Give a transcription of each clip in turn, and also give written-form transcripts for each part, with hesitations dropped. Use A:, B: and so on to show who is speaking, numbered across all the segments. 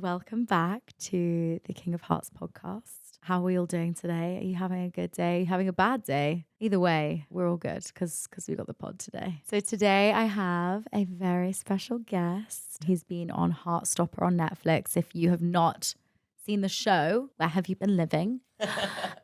A: welcome back to the King of Hearts podcast. How are we all doing today? Are you having a good day? Are you having a bad day? Either way, we're all good because we got the pod today. So today I have a very special guest. He's been on Heartstopper on Netflix. If you have not seen the show, where have you been living?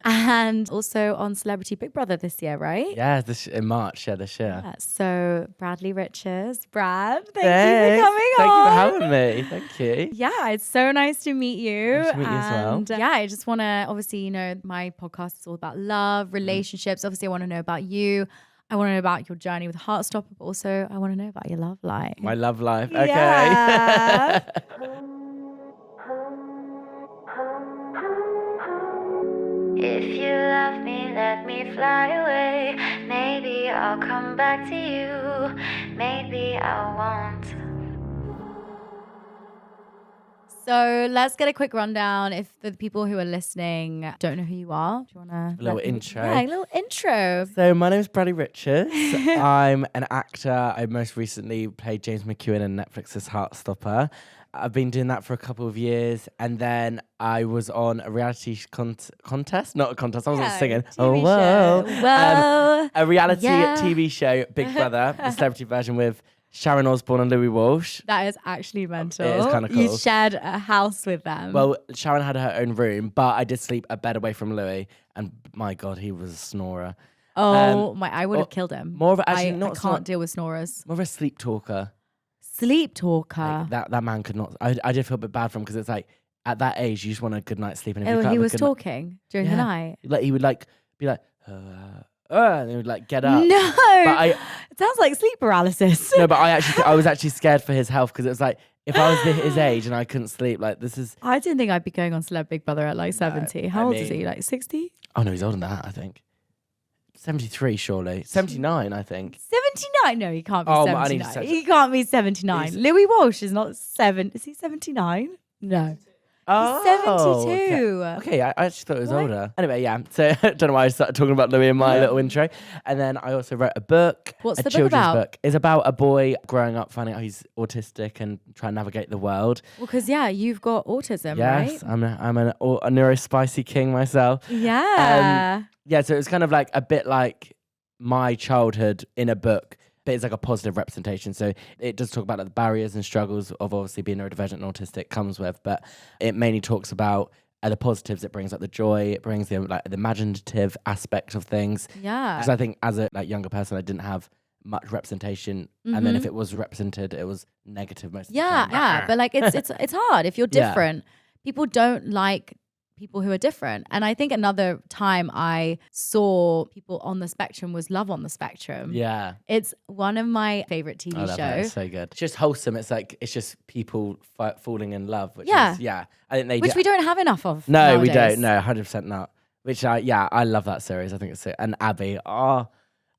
A: And also on Celebrity Big Brother this year, right?
B: Yeah, in March, this year.
A: Yeah, so Bradley Riches. Brad, thank
B: Thanks.
A: you for coming
B: Thank
A: on.
B: you for having me. Thank you.
A: Yeah, it's so nice to meet you.
B: Nice to meet you as well.
A: And yeah, I just want to, obviously, my podcast is all about love, relationships. Obviously, I want to know about you. I want to know about your journey with Heartstopper, but also I want to know about your love life.
B: My love life. Okay.
A: Yeah.
C: If you love me, let me fly away. Maybe I'll come back to you. Maybe I won't.
A: So let's get a quick rundown. If the people who are listening don't know who you are, do you want to...
B: A little intro.
A: Yeah, a little intro.
B: So my name is Bradley Riches. I'm an actor. I most recently played James McEwen in Netflix's Heartstopper. I've been doing that for a couple of years, and then I was on a reality contest. Not a contest, I wasn't singing.
A: TV
B: Whoa.
A: show. Whoa.
B: A reality
A: Yeah.
B: TV show, Big Brother, the celebrity version with Sharon Osbourne and Louis Walsh.
A: That is actually mental.
B: It is kinda
A: You
B: cool.
A: shared a house with them.
B: Well, Sharon had her own room, but I did sleep a bed away from Louis, and my God, he was a snorer.
A: I would have killed him.
B: More of a, actually,
A: I
B: not
A: can't deal with snorers.
B: more of a sleep talker.
A: Sleep talker.
B: Like, that man could not. I did feel a bit bad for him because it's like at that age you just want a good night's sleep. And if you can't
A: He
B: have a
A: was
B: good
A: talking during the
B: Yeah.
A: night.
B: like he would like be like, and he would like get up.
A: No,
B: But
A: it sounds like sleep paralysis.
B: no, but I was actually scared for his health because it was like if I was his age and I couldn't sleep, like this is.
A: I didn't think I'd be going on Celeb Big Brother at like 70. How
B: I
A: old is
B: mean-
A: he? Like 60?
B: Oh no, he's older than that. I think 73, surely 79. I think.
A: 79? No, he can't be
B: Oh, I need to
A: 79.
B: search
A: He can't be 79.
B: He's-
A: Louis Walsh is not 7. Is he 79? No.
B: Oh,
A: 72.
B: Okay, I actually thought it was
A: What?
B: older. Anyway, yeah. So I don't know why I started talking about Louis in my little intro. And then I also wrote a book.
A: What's
B: a
A: the book
B: children's
A: about?
B: book. It's about a boy growing up, finding out he's autistic and trying to navigate the world.
A: Well, because, yeah, you've got autism,
B: Yes,
A: right?
B: I'm a neurospicy king myself.
A: Yeah.
B: Yeah, so it was kind of like a bit like my childhood in a book, but it's like a positive representation. So it does talk about like, the barriers and struggles of obviously being neurodivergent and autistic comes with, but it mainly talks about the positives it brings, like the joy, it brings the like the imaginative aspect of things.
A: Yeah.
B: Because I think as a younger person, I didn't have much representation, and then if it was represented, it was negative most of the time.
A: Yeah, but like it's hard if you're
B: Yeah.
A: different. People don't like people who are different. And I think another time I saw people on the spectrum was Love on the Spectrum.
B: Yeah.
A: It's one of my favorite TV
B: I love that. It's
A: shows.
B: so good. It's just wholesome. It's like it's just people falling in love. Which
A: Yeah.
B: is, yeah. I think they
A: Which we don't have enough of.
B: No, we
A: nowadays.
B: don't. No, 100% not. Which I love that series. I think it's so. And Abby. Oh,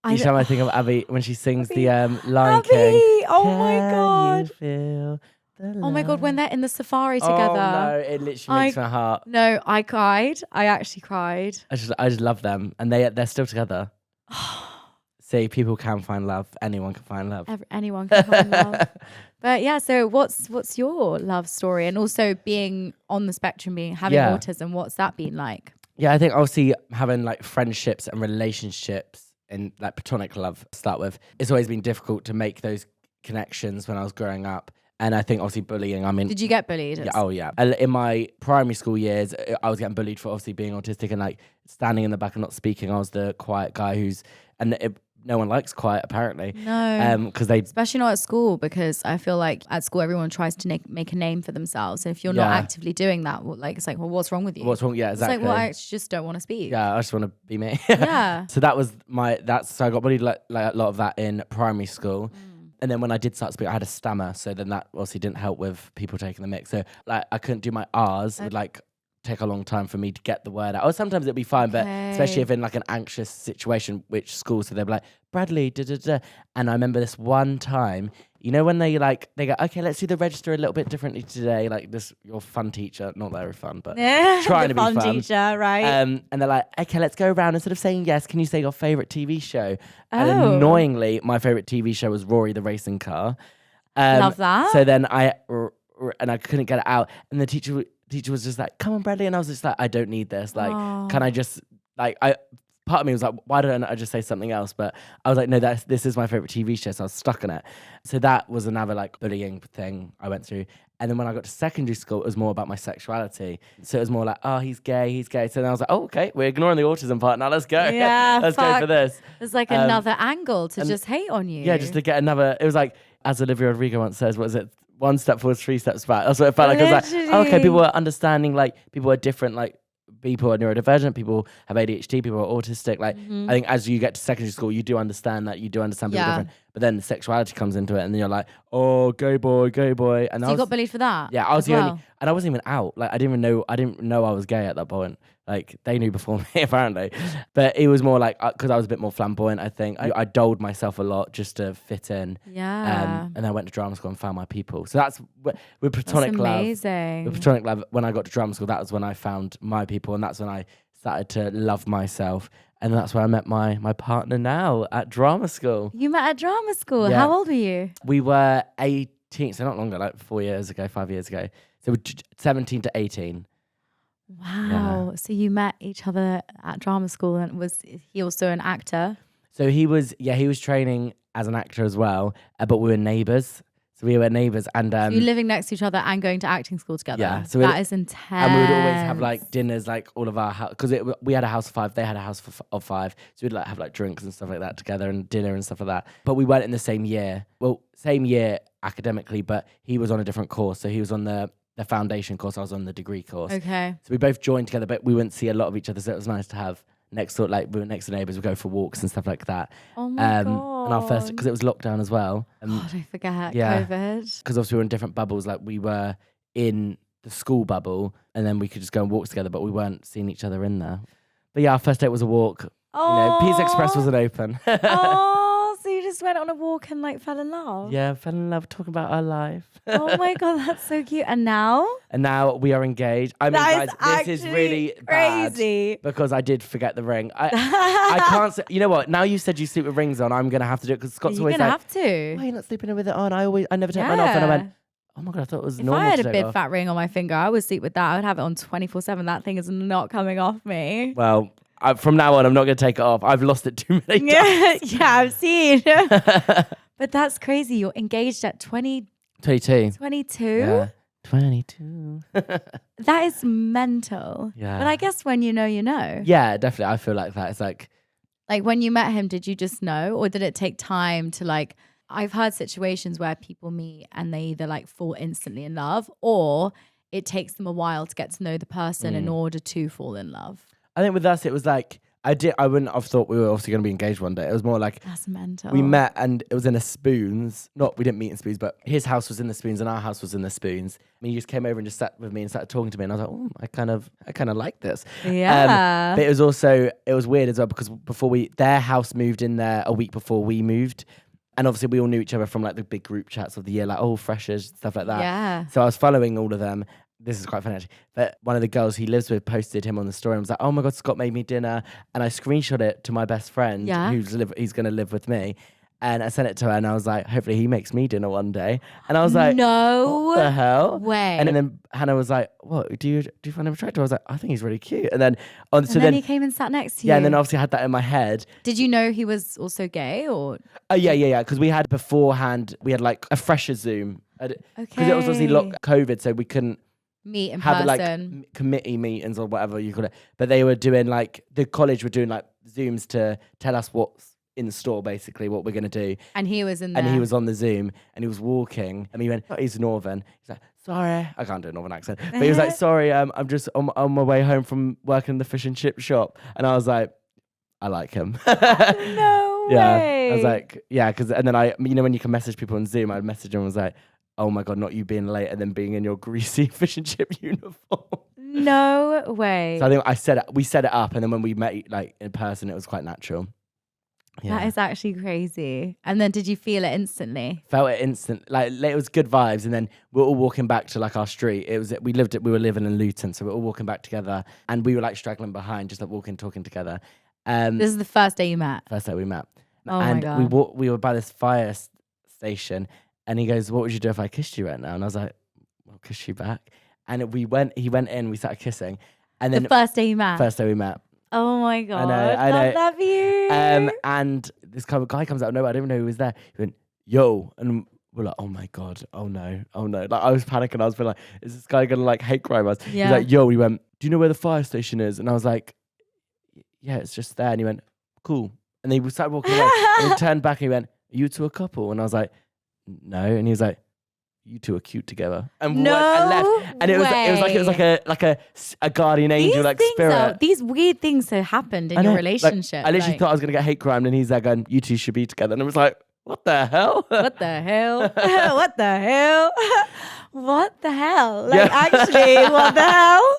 A: I
B: each
A: know-
B: time I think of Abby when she sings the Lion
A: Abby,
B: King.
A: oh my
B: Can
A: God.
B: you feel the
A: Oh my God, when
B: love?
A: they're in the safari together.
B: Oh no, it literally makes my heart.
A: No, I cried. I actually cried.
B: I just love them, and they're still together. See, people can find love. Anyone can find love.
A: Anyone can find love. But yeah, so what's your love story? And also being on the spectrum, having
B: Yeah.
A: autism, what's that been like?
B: Yeah, I think obviously having like friendships and relationships and like platonic love to start with, it's always been difficult to make those connections when I was growing up. And I think obviously bullying, I mean...
A: Did you get bullied?
B: Yeah, oh yeah. In my primary school years, I was getting bullied for obviously being autistic and like standing in the back and not speaking. I was the quiet guy no one likes quiet apparently.
A: No.
B: Because they...
A: Especially not at school, because I feel like at school everyone tries to make a name for themselves. And if you're not
B: Yeah.
A: actively doing that, it's like, well, what's wrong with you?
B: What's wrong? Yeah, exactly.
A: It's like, well, I actually just don't want to speak.
B: Yeah, I just want to be me.
A: Yeah.
B: So that was so I got bullied like a lot of that in primary school. And then when I did start to speak, I had a stammer. So then that obviously didn't help with people taking the mix. So like I couldn't do my R's. It would like take a long time for me to get the word out. Or sometimes it'd be fine, but especially if in like an anxious situation, which school, so they'd be like, Bradley, da da da. And I remember this one time, you know, when they go, okay, let's do the register a little bit differently today. Like this, your fun teacher, not very fun, but trying to be fun.
A: teacher, right?
B: And they're like, okay, let's go around. Instead of saying yes, can you say your favorite TV show? And
A: Oh.
B: annoyingly, my favorite TV show was Rory the Racing Car.
A: Love that.
B: So then I and I couldn't get it out. And the teacher was just like, "Come on, Bradley," and I was just like, "I don't need this. Like, can I just like I." Part of me was like, why don't I just say something else? But I was like, no, this is my favorite TV show, so I was stuck in it. So that was another like bullying thing I went through. And then when I got to secondary school, it was more about my sexuality. So it was more like, oh, he's gay. So then I was like, oh, okay, we're ignoring the autism part now. Let's go.
A: Yeah,
B: let's go for this.
A: There's like another angle to just hate on you.
B: Yeah, just to get another. It was like, as Olivia Rodrigo once says, what is it? 1 step forward, 3 steps back. That's what it felt like. I was like, oh, okay, people are understanding. Like people are different. Like. People are neurodivergent, people have ADHD, people are autistic. Like, I think as you get to secondary school, you do understand that, you do understand people different. But then sexuality comes into it, and then you're like, oh, gay boy. And
A: so you got bullied for that?
B: Yeah, I was the only, and I wasn't even out. Like, I didn't know I was gay at that point. Like, they knew before me, apparently. But it was more like, because I was a bit more flamboyant, I think. I doled myself a lot just to fit in.
A: Yeah.
B: And I went to drama school and found my people. So that's, with Platonic Love.
A: Amazing.
B: With Platonic Love, when I got to drama school, that was when I found my people. And that's when I started to love myself. And that's where I met my partner now at drama school.
A: You met at drama school.
B: Yeah.
A: How old were you?
B: We were 18, so not longer, like 5 years ago. So we're 17 to 18.
A: Wow. Yeah. So you met each other at drama school, and was he also an actor?
B: So he was training as an actor as well, but we were neighbours. So we were neighbours, and
A: so you're living next to each other and going to acting school together.
B: Yeah, so
A: that is intense.
B: And we would always have like dinners, like all of our house, because we had a house of 5, they had a house of 5, so we'd like have like drinks and stuff like that together and dinner and stuff like that. But we weren't in the same year. Well, same year academically, but he was on a different course. So he was on the foundation course, I was on the degree course.
A: Okay.
B: So we both joined together, but we wouldn't see a lot of each other. So it was nice to have next door, like we were next to neighbours, we go for walks and stuff like that.
A: Oh my God.
B: And our first, because it was lockdown as well.
A: God, I forget.
B: Yeah.
A: COVID.
B: Because obviously we were in different bubbles, like we were in the school bubble and then we could just go and walk together, but we weren't seeing each other in there. But yeah, our first date was a walk.
A: Oh.
B: You know, Pizza Express wasn't open.
A: Oh, so you just went on a walk and like fell in love?
B: Yeah, fell in love, talking about our life.
A: Oh my God, that's so cute. And now?
B: And now we are engaged. I mean, guys, this is really
A: crazy.
B: bad because I did forget the ring. I can't say, you know what? Now you said you sleep with rings on, I'm going to have to do it because Scott's always like,
A: you're going to have to.
B: why are you not sleeping with it on? I never take mine off. And I went, oh my God, I thought it was normal.
A: If I had
B: to
A: a
B: take
A: big
B: off.
A: fat ring on my finger, I would sleep with that. I would have it on 24/7. That thing is not coming off me.
B: Well, from now on, I'm not going to take it off. I've lost it too many times.
A: Yeah, I've seen. But that's crazy. You're engaged at 22? 22?
B: Yeah. 22.
A: That is mental.
B: Yeah.
A: But I guess when you know, you know.
B: Yeah, definitely. I feel like that. It's like
A: when you met him, did you just know? Or did it take time to like, I've heard situations where people meet and they either like fall instantly in love or it takes them a while to get to know the person in order to fall in love.
B: I think with us, it was like, I wouldn't have thought we were obviously going to be engaged one day. It was more like,
A: that's mental.
B: We met and it was in a Spoons. We didn't meet in Spoons, but his house was in the Spoons and our house was in the Spoons. I mean, he just came over and just sat with me and started talking to me. And I was like, oh, I kind of like this.
A: Yeah.
B: But it was weird as well because their house moved in there a week before we moved. And obviously we all knew each other from like the big group chats of the year, like, oh, freshers, stuff like that.
A: Yeah.
B: So I was following all of them. This is quite funny actually. But one of the girls he lives with posted him on the story and was like, oh my God, Scott made me dinner. And I screenshot it to my best friend he's going to live with me. And I sent it to her and I was like, hopefully he makes me dinner one day. And I was like,
A: no
B: what the hell?
A: way.
B: And then Hannah was like, what, do you find him attractive? I was like, I think he's really cute. And then,
A: then he came and sat next to you.
B: Yeah, and then obviously I had that in my head.
A: Did you know he was also gay or?
B: Oh, yeah. Because we had beforehand, we had like a fresher Zoom.
A: Okay.
B: Because it was obviously COVID, so we couldn't
A: meet in
B: have
A: person.
B: Like committee meetings or whatever you call it. But they were doing like, the college were doing like Zooms to tell us what's in store, basically what we're going to do.
A: And he was in there.
B: And he was on the Zoom and he was walking and he went, oh, he's Northern. He's like, sorry, I can't do a Northern accent. But he was like, sorry, I'm just on my way home from working in the fish and chip shop. And I was like, I like him.
A: No way.
B: I was like, yeah, because, and then when you can message people on Zoom, I'd message him and was like, oh my God, not you being late and then being in your greasy fish and chip uniform.
A: No way.
B: So I think we set it up and then when we met like in person, it was quite natural.
A: Yeah. That is actually crazy. And then did you feel it instantly?
B: Felt it instant. Like it was good vibes. And then we were all walking back to like our street. We were living in Luton. So we were all walking back together and we were like straggling behind, just like walking, talking together.
A: This is the first day you met?
B: First day we met.
A: Oh
B: and
A: my God.
B: we were by this fire station and he goes, what would you do if I kissed you right now? And I was like, I'll kiss you back. And he went in, we started kissing. And then
A: The first day you met.
B: first day we met.
A: Oh my God.
B: I know.
A: Love that for you.
B: And this kind of guy comes out of nowhere. I didn't even know who was there. He went, yo. And we're like, oh my God. Oh no. Like I was panicking. I was feeling like, is this guy going to like hate crime us?
A: Yeah.
B: He's like, yo. He went, do you know where the fire station is? And I was like, yeah, it's just there. And he went, cool. And then we started walking away. And he turned back and he went, are you two a couple? And I was like, no. And he was like, you two are cute together. And
A: no
B: went and left. And it was like a guardian angel,
A: these
B: like
A: things
B: spirit.
A: these weird things have happened in your relationship.
B: I literally thought I was gonna get hate crime, and he's there going, you two should be together. And I was like, what the hell?
A: What the hell? What the hell? What the hell? Like actually, what the hell?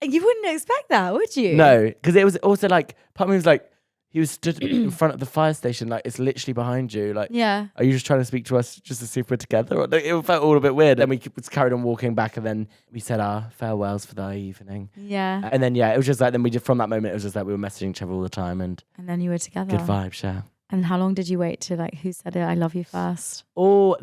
A: You wouldn't expect that, would you?
B: No, because it was also like, part of me was like, he was stood in front of the fire station, like it's literally behind you. Like,
A: Yeah.
B: Are you just trying to speak to us just to see if we're together? Or, like, it felt all a bit weird. Then we carried on walking back, and then we said our farewells for the evening.
A: Yeah.
B: And then it was just like, then we just, from that moment, it was just like we were messaging each other all the time, and
A: then you were together.
B: good vibes, yeah.
A: And how long did you wait to like? Who said it? I love you first.
B: Oh,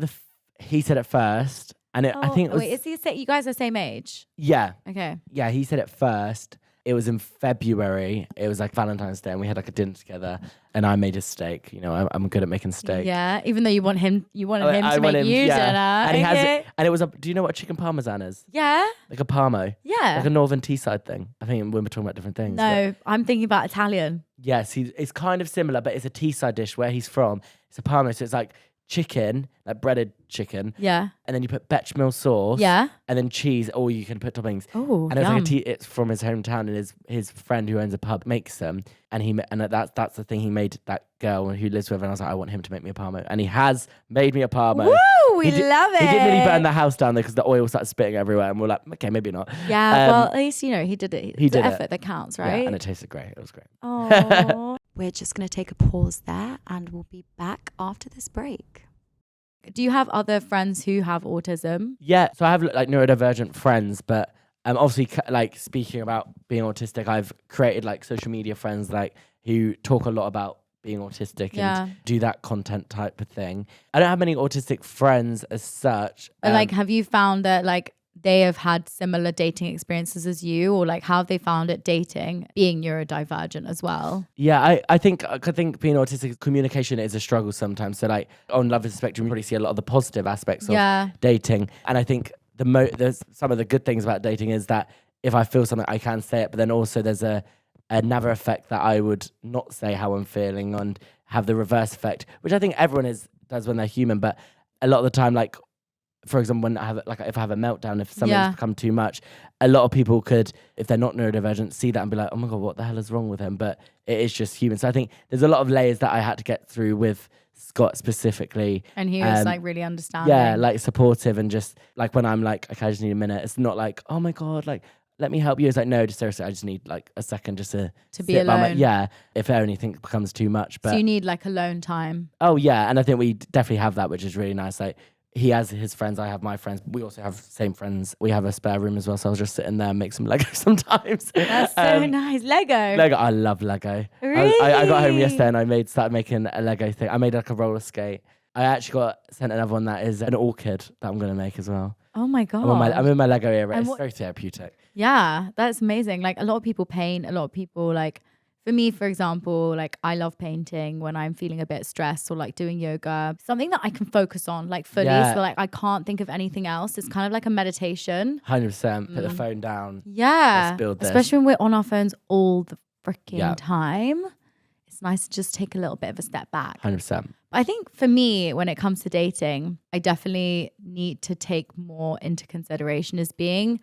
B: he said it first, and I think it was.
A: Wait, is you guys the same age?
B: Yeah.
A: Okay.
B: Yeah, he said it first. It was in February. It was like Valentine's Day, and we had like a dinner together. And I made a steak. You know, I'm good at making steak.
A: Yeah, even though you wanted him to make you dinner.
B: And he
A: okay.
B: has. And it was a. Do you know what a chicken parmesan is?
A: Yeah.
B: Like a parmo.
A: Yeah.
B: Like a northern teaside thing. I think we're talking about different things.
A: No, I'm thinking about Italian.
B: Yes, it's kind of similar, but it's a teaside dish where he's from. It's a parmo, so it's like chicken, like breaded chicken.
A: Yeah.
B: And then you put bechamel sauce.
A: Yeah.
B: And then cheese, or you can put toppings.
A: Oh,
B: and it was like it's from his hometown, and his friend who owns a pub makes them, and that's the thing, he made that girl who lives with, and I was like, I want him to make me a parmo, and he has made me a parmo.
A: Woo, we love it.
B: He did nearly burn the house down though, because the oil started spitting everywhere, and we're like, okay, maybe not.
A: Yeah, well, at least he did it.
B: He
A: it's
B: did
A: the effort that counts, right?
B: Yeah, and it tasted great. It was great.
A: Oh. We're just gonna take a pause there, and we'll be back after this break. Do you have other friends who have autism?
B: Yeah, so I have like neurodivergent friends, but obviously like speaking about being autistic, I've created like social media friends like who talk a lot about being autistic and do that content type of thing. I don't have many autistic friends as such.
A: But like, have you found that like they have had similar dating experiences as you, or like how have they found it dating, being neurodivergent as well?
B: Yeah, I think being autistic, communication is a struggle sometimes. So like on Love is a Spectrum, you probably see a lot of the positive aspects of dating. And I think there's some of the good things about dating is that if I feel something, I can say it. But then also there's another effect that I would not say how I'm feeling and have the reverse effect, which I think everyone does when they're human. But a lot of the time, like, for example, when if I have a meltdown, if something's become too much, a lot of people could, if they're not neurodivergent, see that and be like, oh my God, what the hell is wrong with him? But it is just human. So I think there's a lot of layers that I had to get through with Scott specifically.
A: And he was like really understanding.
B: Yeah, like supportive, and just like when I'm like, okay, I just need a minute. It's not like, oh my God, like, let me help you. It's like, no, just seriously, I just need like a second just to
A: be alone.
B: If anything becomes too much. But
A: so you need like alone time.
B: Oh yeah, and I think we definitely have that, which is really nice. Like, he has his friends, I have my friends. We also have the same friends. We have a spare room as well, so I'll just sit in there and make some Lego sometimes.
A: That's so nice. Lego,
B: I love Lego.
A: Really?
B: I got home yesterday and I started making a Lego thing. I made like a roller skate. I actually got sent another one that is an orchid that I'm going to make as well.
A: Oh my God.
B: I'm in my Lego era. It's very therapeutic.
A: Yeah, that's amazing. Like a lot of people paint, a lot of people like, for me, for example, like I love painting when I'm feeling a bit stressed or like doing yoga, something that I can focus on like fully.
B: Yeah.
A: So like I can't think of anything else. It's kind of like a meditation.
B: 100%. Put the phone down.
A: Yeah.
B: Let's build this.
A: Especially when we're on our phones all the freaking time. It's nice to just take a little bit of a step back.
B: 100%.
A: I think for me, when it comes to dating, I definitely need to take more into consideration as being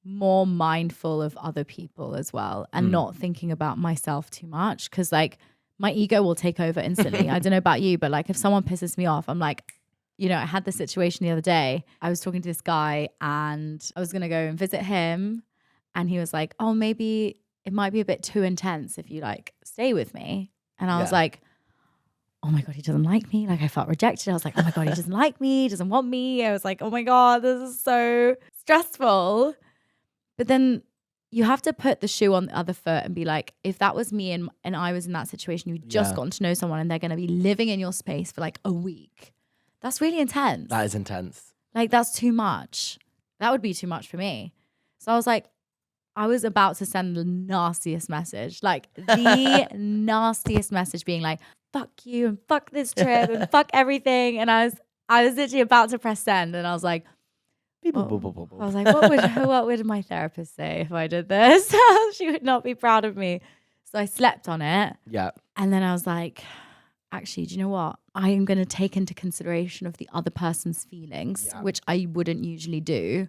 A: more mindful of other people as well, and not thinking about myself too much, because like my ego will take over instantly. I don't know about you, but like if someone pisses me off, I'm like, you know, I had this situation the other day. I was talking to this guy and I was going to go and visit him, and he was like, oh, maybe it might be a bit too intense if you like stay with me. And I was like, oh my God, he doesn't like me. Like I felt rejected. I was like, oh my God, he doesn't like me. He doesn't want me. I was like, oh my God, this is so stressful. But then you have to put the shoe on the other foot and be like, if that was me and I was in that situation, you've just gotten to know someone and they're going to be living in your space for like a week. That's really intense.
B: That is intense.
A: Like, that's too much. That would be too much for me. So I was like, I was about to send the nastiest message, like the nastiest message, being like, fuck you and fuck this trip and fuck everything. And I was literally about to press send, and I was like, what would my therapist say if I did this? She would not be proud of me. So I slept on it.
B: Yeah.
A: And then I was like, actually, do you know what? I am going to take into consideration of the other person's feelings, which I wouldn't usually do.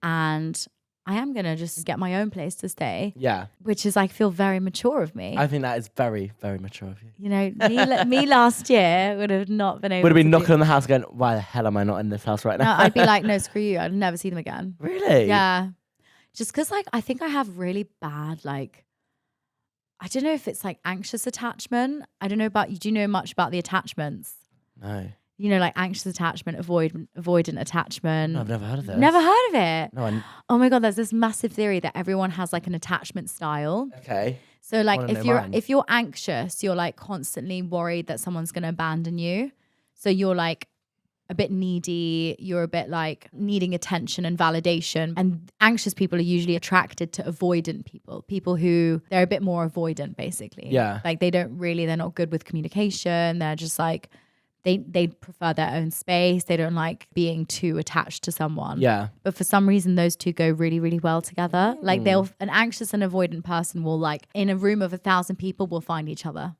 A: And I am going to just get my own place to stay.
B: Yeah.
A: Which is, I feel, very mature of me.
B: I think that is very, very mature of you.
A: You know, me last year would have not been able to.
B: Would have been knocking on the house going, why the hell am I not in this house right now?
A: No, I'd be like, no, screw you. I'd never see them again.
B: Really?
A: Yeah. Just because, like, I think I have really bad, like, I don't know if it's like anxious attachment. I don't know about you. Do you know much about the attachments?
B: No.
A: You know, like anxious attachment, avoidant attachment.
B: No, I've never heard of this.
A: Never heard of it?
B: No.
A: Oh my God, there's this massive theory that everyone has like an attachment style.
B: Okay.
A: So like if you're anxious, you're like constantly worried that someone's going to abandon you. So you're like a bit needy. You're a bit like needing attention and validation. And anxious people are usually attracted to avoidant people who they're a bit more avoidant, basically.
B: Yeah.
A: Like they're not good with communication. They're just like, they prefer their own space. They don't like being too attached to someone.
B: Yeah.
A: But for some reason, those two go really, really well together. Like an anxious and avoidant person will, like, in a room of 1,000 people, will find each other.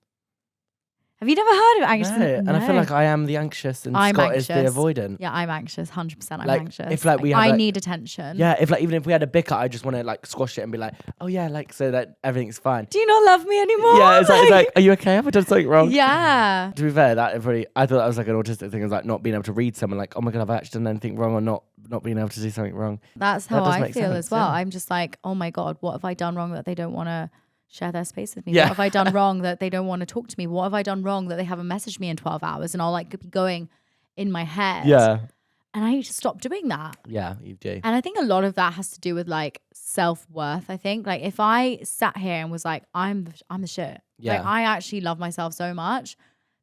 A: Have you never heard of anxious?
B: No. And I feel like I am the anxious and
A: I'm
B: Scott
A: anxious.
B: is the avoidant.
A: Yeah, I'm anxious. 100% I'm
B: Like,
A: anxious.
B: if, like, we have,
A: I
B: like-
A: need attention.
B: Yeah, even if we had a bicker, I just want to like squash it and be like, oh yeah, like so that everything's fine.
A: Do you not love me anymore?
B: Yeah, it's like, are you okay? Have I done something wrong?
A: Yeah.
B: To be fair, I thought that was like an autistic thing. It was like not being able to read someone, like, oh my God, have I actually done anything wrong, or not being able to do something wrong.
A: That's
B: That
A: how
B: does
A: I
B: make
A: feel
B: sense,
A: as well.
B: yeah.
A: I'm just like, oh my God, what have I done wrong that they don't want to share their space with me?
B: Yeah.
A: What have I done wrong that they don't want to talk to me? What have I done wrong that they haven't messaged me in 12 hours? And I'll like be going in my head.
B: Yeah.
A: And I need to stop doing that.
B: Yeah, you do.
A: And I think a lot of that has to do with like self-worth. I think like if I sat here and was like, I'm the shit.
B: Yeah.
A: Like I actually love myself so much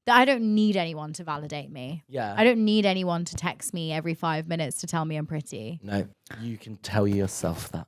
A: that I don't need anyone to validate me.
B: Yeah.
A: I don't need anyone to text me every 5 minutes to tell me I'm pretty.
B: No, you can tell yourself that.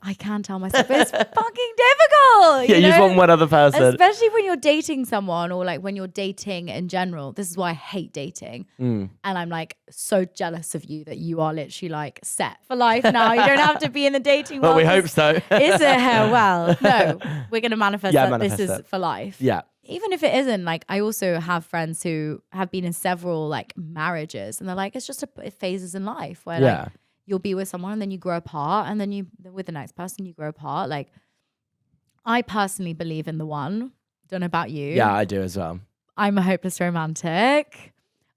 A: I can tell myself, but it's fucking difficult.
B: Yeah, you just
A: know?
B: want one other person.
A: Especially when you're dating someone, or like when you're dating in general. This is why I hate dating. And I'm like so jealous of you that you are literally like set for life now. You don't have to be in the dating world.
B: Well, we hope so.
A: Is it? Well, no, we're going to manifest that
B: manifest
A: this is
B: it.
A: for life.
B: Yeah.
A: Even if it isn't, like I also have friends who have been in several like marriages, and they're like, it's just phases in life where like you'll be with someone and then you grow apart, and then you with the next person you grow apart. Like I personally believe in the one. Don't know about you.
B: Yeah, I do as well.
A: I'm a hopeless romantic.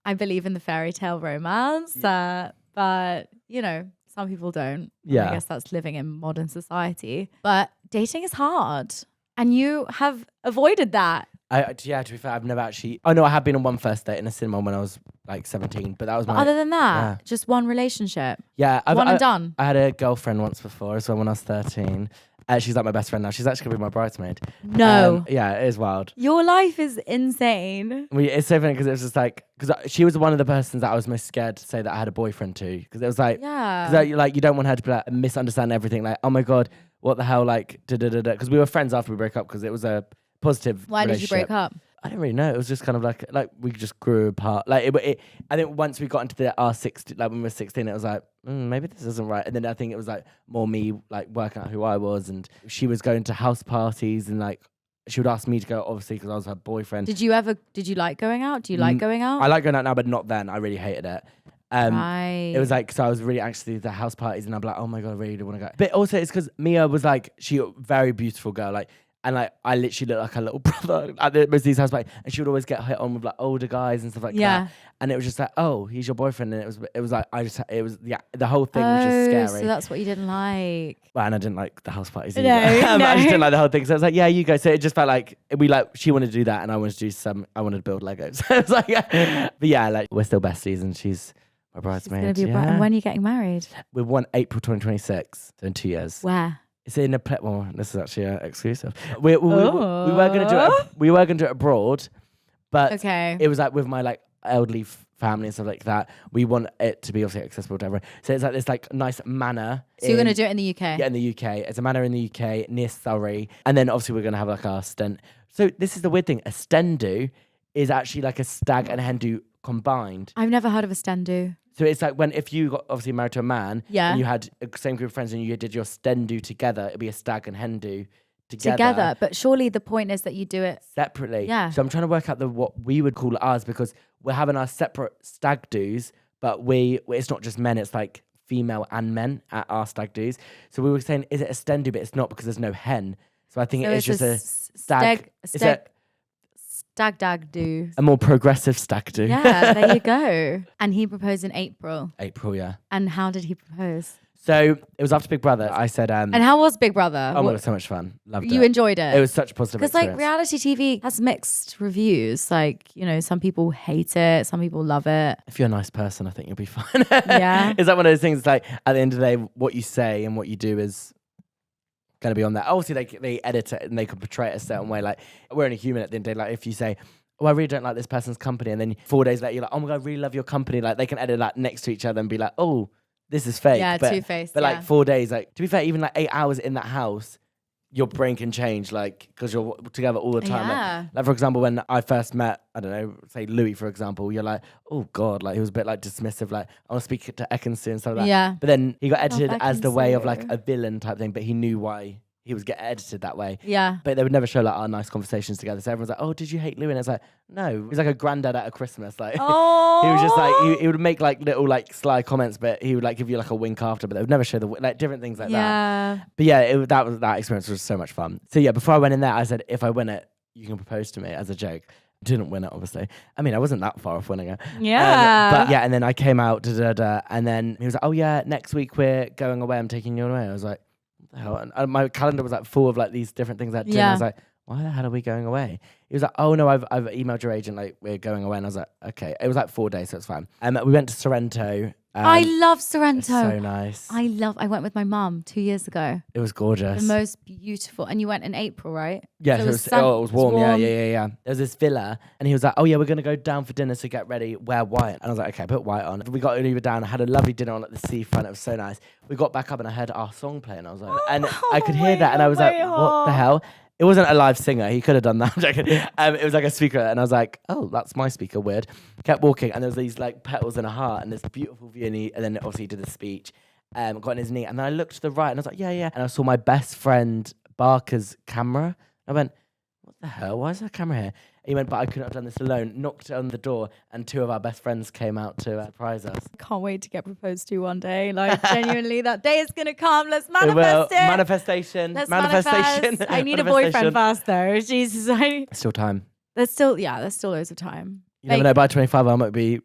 A: I believe in the fairy tale romance, but you know, some people don't.
B: Yeah.
A: I guess that's living in modern society. But dating is hard, and you have avoided that.
B: To be fair, I've never actually. Oh no, I have been on one first date in a cinema when I was like 17, but that was my.
A: Other than that, just one relationship.
B: Yeah,
A: One and done.
B: I had a girlfriend once before as well when I was 13. She's like my best friend now. She's actually gonna be my bridesmaid.
A: No.
B: Yeah, it is wild.
A: Your life is insane.
B: It's so funny because it was just like she was one of the persons that I was most scared to say that I had a boyfriend to, because it was like like you don't want her to be like misunderstand everything, like, oh my God, what the hell, like because we were friends after we broke up because it was a positive
A: Why did you break up?
B: I don't really know. It was just kind of like we just grew apart. Like I think once we got into our 16, like when we were 16, it was like maybe this isn't right. And then I think it was like more me like working out who I was, and she was going to house parties, and like she would ask me to go, obviously because I was her boyfriend.
A: Did you like going out? Do you like going out?
B: I like going out now, but not then. I really hated it.
A: Right.
B: It was like, so I was really anxious to the house parties, and I'm like, oh my God, I really do want to go. But also it's because Mia was like, she a very beautiful girl, like. And like I literally looked like a little brother at most of these house parties, and she would always get hit on with like older guys and stuff like that. And it was just like, oh, he's your boyfriend, and it was like the whole thing was just scary.
A: So that's what you didn't like.
B: Well, and I didn't like the house parties
A: No,
B: either.
A: no.
B: I just didn't like the whole thing. So I was like, yeah, you go. So it just felt like she wanted to do that, and I wanted to do I wanted to build Legos. So it was like, but yeah, like we're still besties, and she's my bridesmaid.
A: And when are you getting married?
B: We're April 2026, so in 2 years.
A: Where?
B: It's in a well, this is actually exclusive. We were gonna do it abroad, but
A: Okay.
B: it was like with my like elderly family and stuff like that. We want it to be obviously accessible to everyone. So it's like this like nice manor.
A: So you're going to do it in the UK?
B: Yeah, in the UK. It's a manor in the UK near Surrey. And then obviously we're going to have like our sten. So this is the weird thing. A stendu is actually like a stag and a hen do combined.
A: I've never heard of a stendu.
B: So it's like if you got obviously married to a man and you had a same group of friends and you did your stendu together, it'd be a stag and hen do together.
A: But surely the point is that you do it
B: separately.
A: Yeah.
B: So I'm trying to work out what we would call ours, because we're having our separate stag do's, but it's not just men, it's like female and men at our stag do's. So we were saying, is it a stendu? But it's not, because there's no hen. So I think it is just a stag.
A: Stag dag do.
B: A more progressive stag do.
A: Yeah, there you go. And he proposed in April.
B: April, yeah.
A: And how did he propose?
B: So it was after Big Brother. I said,
A: and how was Big Brother?
B: Oh, it was so much fun. Loved it.
A: You enjoyed it?
B: It was such a positive
A: experience.
B: Because
A: like reality TV has mixed reviews. Like, you know, some people hate it, some people love it.
B: If you're a nice person, I think you'll be fine.
A: Yeah.
B: Is that one of those things, like at the end of the day, what you say and what you do is going to be on there. Obviously, they edit it and they can portray it a certain way. Like, we're only human at the end of the day. Like, if you say, oh, I really don't like this person's company, and then 4 days later you're like, oh my God, I really love your company. Like, they can edit that next to each other and be like, oh, this is fake.
A: Yeah, two-faced.
B: But like 4 days, like, to be fair, even like 8 hours in that house, your brain can change, like, because you're together all the time.
A: Yeah.
B: Like, for example, when I first met, I don't know, say Louis, for example, you're like, oh God, like, he was a bit like dismissive, like, I want to speak to Ekansu and stuff like that.
A: Yeah.
B: But then he got edited as the way of
A: Ekansu.
B: like a villain type thing, but he knew why he was getting edited that way.
A: Yeah.
B: But they would never show like our nice conversations together. So everyone's like, oh, did you hate Louis? And it's like, no. He's like a granddad at a Christmas. Like,
A: Oh.
B: he was just like, he would make like little like sly comments, but he would like give you like a wink after, but they would never show like different things like that.
A: Yeah.
B: But yeah, that experience was so much fun. So yeah, before I went in there, I said, if I win it, you can propose to me, as a joke. Didn't win it, obviously. I mean, I wasn't that far off winning it.
A: Yeah.
B: But yeah, and then I came out, and then he was like, oh yeah, next week we're going away. I'm taking you away. I was like, what the hell? And my calendar was like full of like these different things that I did. I was like, why the hell are we going away? He was like, oh no, I've emailed your agent, like, we're going away. And I was like, okay. It was like 4 days, so it's fine. We went to Sorrento.
A: I love Sorrento.
B: So nice.
A: I went with my mum 2 years ago.
B: It was gorgeous.
A: The most beautiful. And you went in April, right?
B: Yeah,
A: so
B: it was warm. Yeah. There was this villa, and he was like, oh yeah, we're going to go down for dinner, so get ready, wear white. And I was like, okay, put white on. We got Oliva down, I had a lovely dinner on at the seafront. It was so nice. We got back up and I heard our song play, and I was like, and I could hear that, and I was like, what the hell? It wasn't a live singer. He could have done that. I'm joking. It was like a speaker, and I was like, "Oh, that's my speaker." Weird. Kept walking, and there was these like petals and a heart, and this beautiful view. And then obviously he did the speech. Got on his knee, and then I looked to the right, and I was like, "Yeah." And I saw my best friend Barker's camera. I went, "What the hell? Why is there a camera here?" And he went, "But I couldn't have done this alone." Knocked on the door, and 2 of our best friends came out to surprise us.
A: Can't wait to get proposed to one day. Like, genuinely, that day is gonna come. Let's
B: It
A: manifest
B: will.
A: it.
B: Manifestation.
A: Let's
B: Manifestation.
A: manifest. I need a boyfriend first, though. Jesus,
B: Still time.
A: there's still loads of time.
B: You never know. By 25, I might be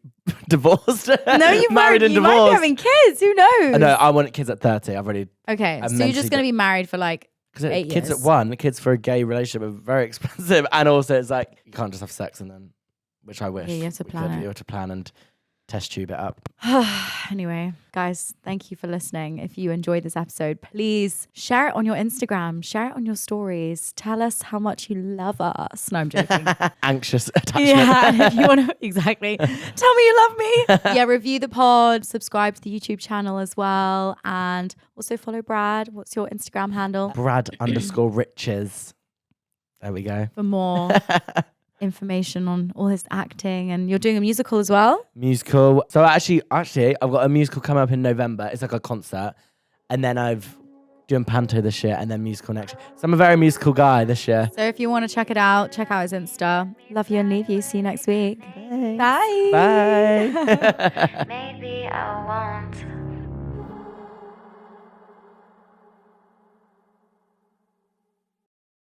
B: divorced.
A: No, you
B: married and
A: you might be
B: divorced.
A: having kids. Who knows?
B: No, I want kids at 30. I've already.
A: Okay,
B: I'm
A: so you're just gonna be married for like 8 years.
B: Kids at 1, kids for a gay relationship are very expensive, and also it's like you can't just have sex and then, which I wish.
A: Yeah, you have to plan it.
B: You have to plan and test tube it up.
A: Anyway, guys, thank you for listening. If you enjoyed this episode, please share it on your Instagram, share it on your stories. Tell us how much you love us. No, I'm joking.
B: Anxious attachment.
A: Yeah, and if you want to, exactly. Tell me you love me. Yeah, review the pod, subscribe to the YouTube channel as well, and also follow Brad. What's your Instagram handle?
B: Brad_Riches. There we go.
A: For more information on all his acting, and you're doing a musical as well.
B: Musical. So actually, I've got a musical coming up in November. It's like a concert, and then I've doing Panto this year, and then musical next year. So I'm a very musical guy this year.
A: So if you want to check it out, check out his Insta. Love you and leave you. See you next week.
B: Thanks.
A: Bye.
B: Bye.
C: Maybe I won't